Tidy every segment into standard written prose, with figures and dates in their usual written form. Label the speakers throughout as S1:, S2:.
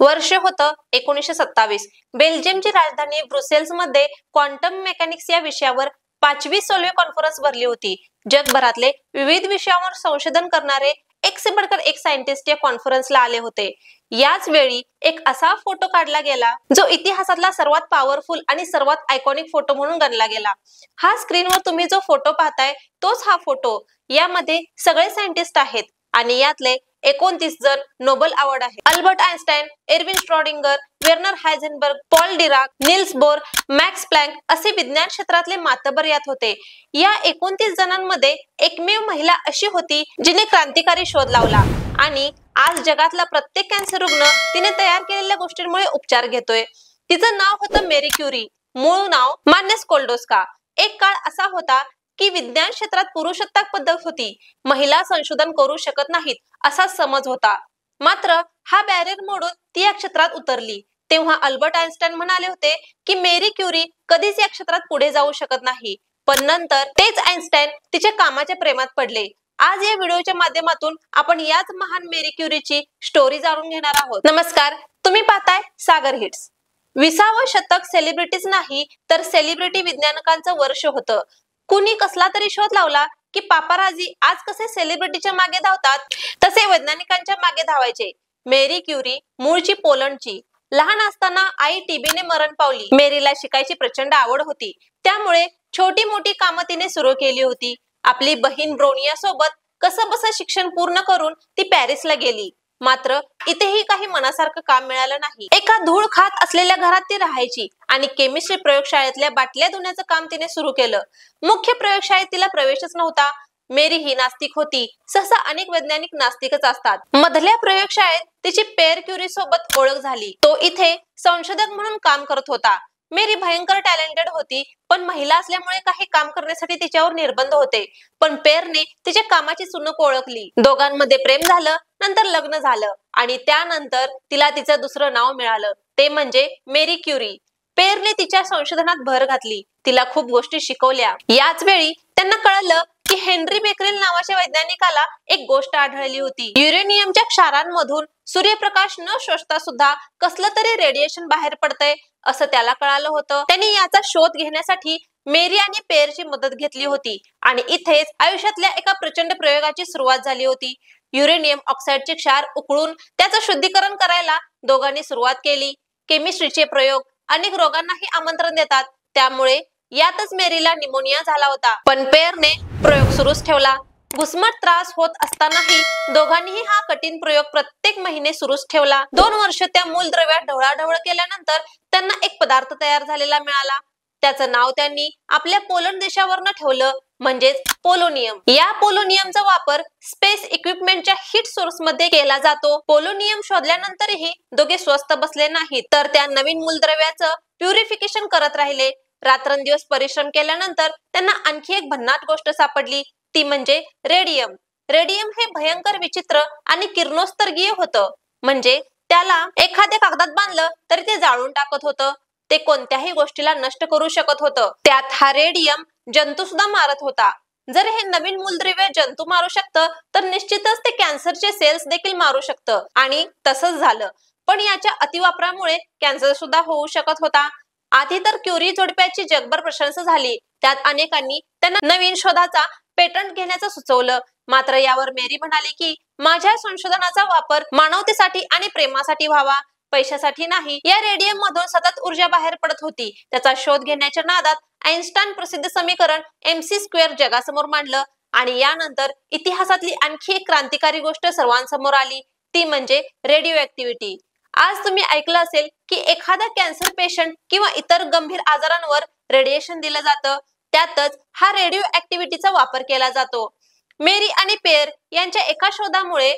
S1: वर्ष होतं 1927. बेल्जियमची राजधानी ब्रुसेल्स मध्ये क्वांटम मेकॅनिक्स या विषयावर 5वी सोल्वे कॉन्फरन्स भरली होती. जगभरातले विविध विषयांवर संशोधन करणारे एक से बढ़कर एक सायंटिस्ट या कॉन्फरन्सला आले होते. याच वेळी एक असा फोटो काढला गेला जो इतिहासातला सर्वात पॉवरफुल आणि सर्वात आयकॉनिक फोटो म्हणून गणला गेला. हा स्क्रीनवर तुम्ही जो फोटो पाहताय तोच हा फोटो. यामध्ये सगळे सायंटिस्ट आहेत आणि यातले 29 जण नोबेल अवॉर्ड आहे. Albert Einstein, Erwin Schrodinger, Werner Heisenberg, Paul Dirac, Niels Bohr, Max Planck असे विज्ञान क्षेत्रातले मातबर यात होते. या 29 जणांमध्ये एकमेव महिला अशी होती जिने क्रांतिकारी शोध लावला आणि आज जगातला प्रत्येक कॅन्सर रुग्ण तिने तयार केलेल्या गोष्टींमुळे उपचार घेतोय. तिचं नाव होतं मेरी क्युरी. मूळ नाव मान्य स्कोल्डोस्का. एक काळ असा होता की विज्ञान क्षेत्रात पुरुषसत्ताक पद्धत होती. महिला संशोधन करू शकत नाहीत असा समज होता. मात्र हा बॅरियर मोडून ती या क्षेत्रात उतरली. तेव्हा अल्बर्ट आइन्स्टाईन म्हणाले होते की मेरी क्युरी कधीच या क्षेत्रात पुढे जाऊ शकत नाही. पण नंतर तेच आइन्स्टाईन तिच्या कामाच्या प्रेमात पडले. आज या व्हिडिओच्या माध्यमातून आपण याच महान मेरी क्युरीची स्टोरी जाणून घेणार आहोत. नमस्कार, तुम्ही पाहताय सागर हिट्स. 20वे शतक सेलिब्रिटीज नाही तर सेलिब्रिटी विज्ञानिकांचं वर्ष होतं. कुणी कसला तरी शोध लावला की पापाराजी आज कसे सेलिब्रिटीच्या मागे धावतात तसे वैज्ञानिकांच्या मागे धावायचे. मेरी क्युरी मूळची पोलंडची. लहान असताना आई टीबीने मरण पावली. मेरीला शिकायची प्रचंड आवड होती, त्यामुळे छोटी मोठी कामं तिने सुरू केली होती. आपली बहीण ब्रोनिया सोबत कसंबसं शिक्षण पूर्ण करून ती पॅरिसला गेली. मात्र इथेही काही मनासारखं काम मिळालं नाही. एका धूळ खात असलेल्या घरात ती राहायची आणि केमिस्ट्री प्रयोगशाळेतल्या बाटल्या धुण्याचं काम तिने सुरू केलं. मुख्य प्रयोगशाळेत तिला प्रवेशच नव्हता. मेरी ही नास्तिक होती. सहसा अनेक वैज्ञानिक नास्तिकच असतात. मधल्या प्रयोगशाळेत तिची पेर क्युरी सोबत ओळख झाली. तो इथे संशोधक म्हणून काम करत होता. मेरी भयंकर टॅलेंटेड होती, पण महिला असल्यामुळे काही काम करण्यासाठी तिच्यावर निर्बंध होते. पण पेरने तिच्या कामाची चुणूक ओळखली. दोघांमध्ये प्रेम झालं, नंतर लग्न झालं आणि त्यानंतर तिला तिचं दुसरं नाव मिळालं, ते म्हणजे मेरी क्युरी. पेरने तिच्या संशोधनात भर घातली, तिला खूप गोष्टी शिकवल्या. याच वेळी त्यांना कळलं की हेनरी बेकरेल नावाच्या वैज्ञानिकाला एक गोष्ट आढळली होती. युरेनियमच्या क्षारांमधून सूर्यप्रकाश न शोषता सुद्धा कसलं तरी रेडिएशन बाहेर पडतंय असं त्याला कळालं होतं. त्यांनी याचा शोध घेण्यासाठी मेरी आणि पेरची मदत घेतली होती आणि इथेच आयुष्यातल्या एका प्रचंड प्रयोगाची सुरुवात झाली होती. युरेनियम ऑक्साईडचे क्षार उकळून त्याचं शुद्धीकरण करायला दोघांनी सुरुवात केली. केमिस्ट्रीचे प्रयोग अनेक रोगांनाही आमंत्रण देतात, त्यामुळे यातच मेरीला निमोनिया झाला होता. पण पेरने प्रयोग सुरूच ठेवला. घुसमट त्रास होत असतानाही दोघांनीही हा कठीण प्रयोग प्रत्येक महिने सुरूच ठेवला. 2 वर्ष त्या मूलद्रव्यात ढवळाढवळ केल्यानंतर त्यांना एक पदार्थ तयार झालेला मिळाला. त्याचं नाव त्यांनी आपल्या पोलंड देशावरनं ठेवलं, म्हणजेच पोलोनियम. या पोलोनियमचा वापर स्पेस इक्विपमेंटच्या हीट सोर्स मध्ये केला जातो. पोलोनियम शोधल्यानंतरही दोघे स्वस्थ बसले नाहीत, तर त्या नवीन मूलद्रव्याचं प्युरिफिकेशन करत राहिले. रात्रंदिवस परिश्रम केल्यानंतर त्यांना आणखी एक भन्नाट गोष्ट सापडली, ती म्हणजे रेडियम. रेडियम हे भयंकर विचित्र आणि किरणोत्सर्गीय होतं. म्हणजे त्याला एखाद्या कागदात बांधलं तरी ते जाळून टाकत होतं. ते कोणत्याही गोष्टीला नष्ट करू शकत होतं. त्यात हा रेडियम जंतू सुद्धा मारत होता. जर हे नवीन मूलद्रव्य जंतू मारू शकतं तर निश्चितच ते कॅन्सरचे सेल्स देखील मारू शकतं आणि तसंच झालं. पण याच्या अतिवापरामुळे कॅन्सर सुद्धा होऊ शकत होता. आधी तर क्युरी जोडप्याची जगभर प्रशंसा झाली. त्यात अनेकांनी त्यांना नवीन शोधाचा पेटंट घेण्याचं सुचवलं. मात्र यावर मेरी म्हणाली की माझ्या संशोधनाचा वापर मानवतेसाठी आणि प्रेमासाठी व्हावा, पैशासाठी नाही. या रेडियम मधून सतत ऊर्जा बाहेर पडत होती. त्याचा शोध घेण्याच्या नादात आइन्स्टाईन प्रसिद्ध समीकरण mc² जगासमोर मांडलं आणि यानंतर इतिहासातली आणखी एक क्रांतिकारी गोष्ट सर्वांसमोर आली, ती म्हणजे रेडिओ ऍक्टिव्हिटी. आज तुम्ही ऐकलं असेल की एखादा कॅन्सर पेशंट किंवा इतर गंभीर आजारांवर रेडिएशन दिलं जातं. त्यातच हा रेडिओ ऍक्टिव्हिटीचा वापर केला जातो. मेरी आणि पेर यांच्या एका शोधामुळे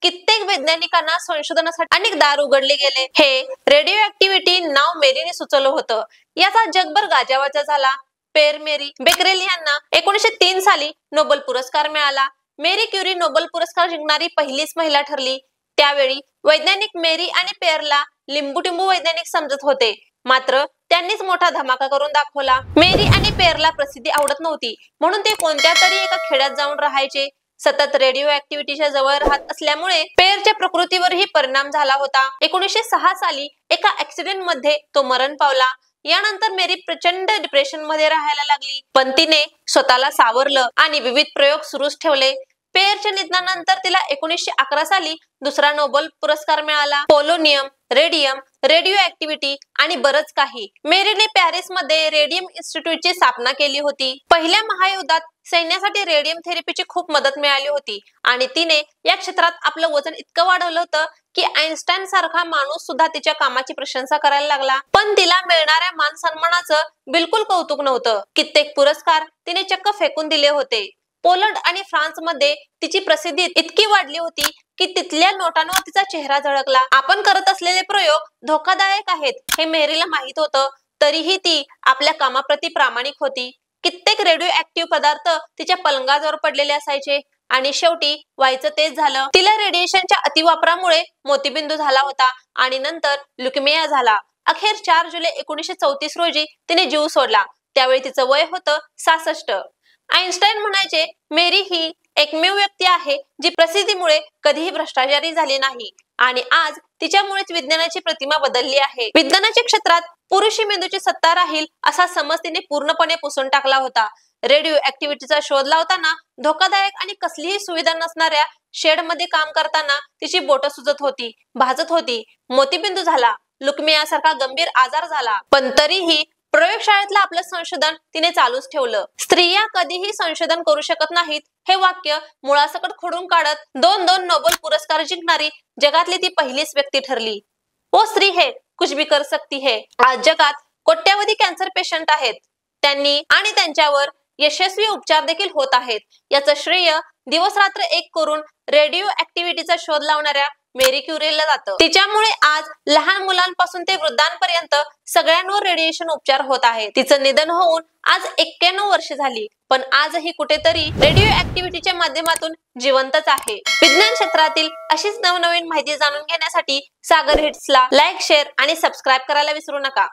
S1: कित्येक वैज्ञानिकांना संशोधनासाठी अनेक दार उघडले गेले. हे रेडिओ ऍक्टिव्हिटी नाव मेरीने सुचवलं होतं. याचा जगभर गाजावाजा झाला. पेर मेरी बेकरेल यांना 1903 साली नोबेल पुरस्कार मिळाला. मेरी क्युरी नोबेल पुरस्कार जिंकणारी पहिलीच महिला ठरली. त्यावेळी वैज्ञानिक मेरी आणि पेरला लिंबूटिंबू वैज्ञानिक समजत होते, मात्र त्यांनीच मोठा धमाका करून दाखवला. मेरी आणि पेरला प्रसिद्धी आवडत नव्हती, म्हणून ते कोणत्या तरी एका खेड्यात जाऊन राहायचे. सतत रेडिओ ऍक्टिव्हिटीच्या जवळ राहत असल्यामुळे पेयरच्या प्रकृतीवरही परिणाम झाला होता. 1906 साली एका ऍक्सिडेंट मध्ये तो मरण पावला. यानंतर मेरी प्रचंड डिप्रेशन मध्ये राहायला लागली, पण तिने स्वतःला सावरलं आणि विविध प्रयोग सुरूच ठेवले. पेयरच्या निधनानंतर तिला 1911 साली दुसरा नोबेल पुरस्कार मिळाला. पोलोनियम, रेडियम, रेडिओ ऍक्टिव्हिटी आणि बरंच काही. मेरीने पॅरिसमध्ये रेडियम इन्स्टिट्यूटची स्थापना केली होती. पहिल्या महायुद्धात सैन्यासाठी रेडियम थेरपीची खूप मदत मिळाली होती आणि तिने या क्षेत्रात आपलं वजन इतकं वाढवलं होतं की आईन्स्टाईन सारखा माणूस सुद्धा तिच्या कामाची प्रशंसा करायला लागला. पण तिला मिळणाऱ्या मान सन्मानाचं बिलकुल कौतुक नव्हतं. कित्येक पुरस्कार तिने चक्क फेकून दिले होते. पोलंड आणि फ्रान्समध्ये तिची प्रसिद्धी इतकी वाढली होती की तिथल्या नोटांवर तिचा चेहरा झळकला. आपण करत असलेले प्रयोग धोकादायक आहेत हे मेरीला माहित होतं, तरीही ती आपल्या कामाप्रती प्रामाणिक होती. कित्येक रेडिओ ऍक्टिव्ह पदार्थ तिच्या पलंगावर पडलेले असायचे आणि शेवटी व्हायचं तेच झालं. तिला रेडिएशनच्या अतिवापरामुळे मोतीबिंदू झाला होता आणि नंतर ल्युकेमिया झाला. अखेर 4 जुलै 1934 रोजी तिने जीव सोडला. त्यावेळी तिचं वय होतं 66. आईन्स्टाईन म्हणायचे, मेरी ही एकमेव व्यक्ती आहे जी प्रसिद्धीमुळे कधीही भ्रष्टाचारी झाली नाही आणि आज तिच्यामुळेच विज्ञानाची प्रतिमा बदलली आहे. विज्ञानाच्या क्षेत्रात पुरुषी मेंदूची सत्ता राहील असा समज तिने पूर्णपणे पुसून टाकला होता. रेडिओ ऍक्टिव्हिटीचा शोध लावताना धोकादायक आणि कसलीही सुविधा नसणाऱ्या शेडमध्ये काम करताना तिची बोटं सुजत होती, भाजत होती, मोतीबिंदू झाला, ल्युकेमिया सारखा गंभीर आजार झाला. पण तरीही प्रयोगशाळेतलं आपलं संशोधन तिने चालूच ठेवलं. स्त्रिया कधीही संशोधन करू शकत नाहीत हे वाक्य मुळासकट खोडून काढत 2 नोबेल पुरस्कार जिंकणारी जगातली ती पहिलीच व्यक्ती ठरली. वो स्त्री है, कुछ भी कर सकती है. आज जगात कोट्यावधी कॅन्सर पेशंट आहेत. त्यांनी आणि त्यांच्यावर यशस्वी उपचार देखील होत आहेत. याचं श्रेय दिवस रात्र एक करून रेडिओ ऍक्टिव्हिटीचा शोध लावणाऱ्या मेरी क्युरीला जातं. तिच्यामुळे आज लहान मुलांपासून ते वृद्धांपर्यंत सगळ्यांवर रेडिएशन उपचार होत आहे. तिचं निधन होऊन आज 91 वर्ष झाली, पण आजही कुठेतरी रेडिओ ऍक्टिव्हिटीच्या माध्यमातून जिवंतच आहे. विज्ञान क्षेत्रातील अशीच नवनवीन माहिती जाणून घेण्यासाठी सागर हिट्सला लाईक, शेअर आणि सबस्क्राईब करायला विसरू नका.